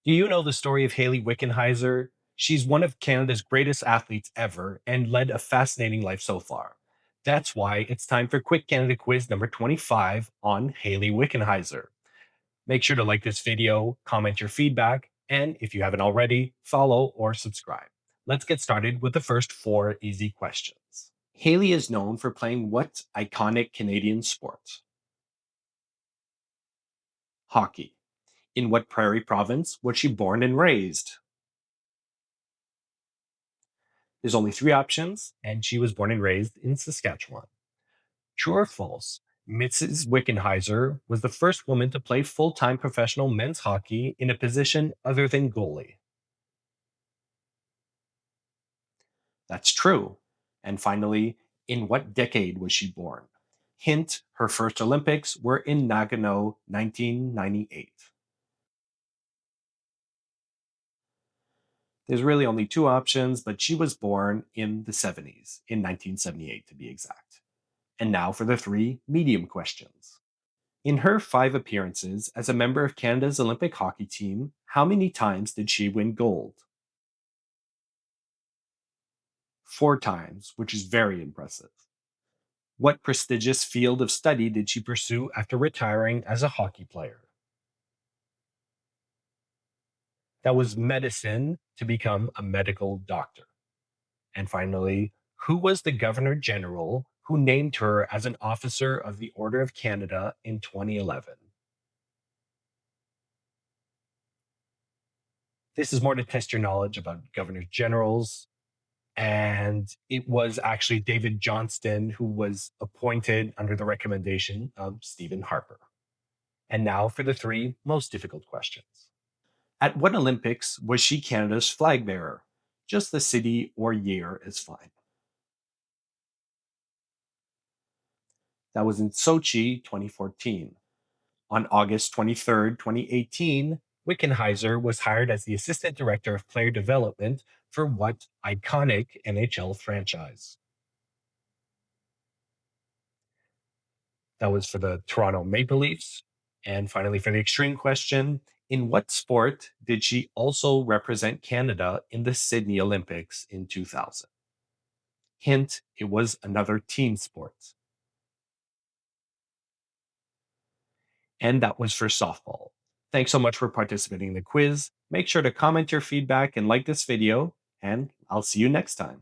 Do you know the story of Hayley Wickenheiser? She's one of Canada's greatest athletes ever and led a fascinating life so far. That's why it's time for Quick Canada Quiz number 25 on Hayley Wickenheiser. Make sure to like this video, comment your feedback, and if you haven't already, follow or subscribe. Let's get started with the first four easy questions. Hayley is known for playing what iconic Canadian sport? Hockey. In what Prairie province was she born and raised? There's only three options, and she was born and raised in Saskatchewan. True or false? Mrs. Wickenheiser was the first woman to play full time professional men's hockey in a position other than goalie. That's true. And finally, in what decade was she born? Hint, her first Olympics were in Nagano, 1998. There's really only two options, but she was born in the 70s, in 1978 to be exact. And now for the three medium questions. In her five appearances as a member of Canada's Olympic hockey team, how many times did she win gold? Four times, which is very impressive. What prestigious field of study did she pursue after retiring as a hockey player? That was medicine to become a medical doctor. And finally, who was the Governor General who named her as an officer of the Order of Canada in 2011? This is more to test your knowledge about Governor Generals. And it was actually David Johnston who was appointed under the recommendation of Stephen Harper. And now for the three most difficult questions. At what Olympics was she Canada's flag bearer? Just the city or year is fine. That was in Sochi 2014. On August 23rd, 2018, Wickenheiser was hired as the Assistant Director of Player Development for what iconic NHL franchise? That was for the Toronto Maple Leafs. And finally, for the extreme question, in what sport did she also represent Canada in the Sydney Olympics in 2000? Hint, it was another team sport. And that was for softball. Thanks so much for participating in the quiz. Make sure to comment your feedback and like this video, and I'll see you next time.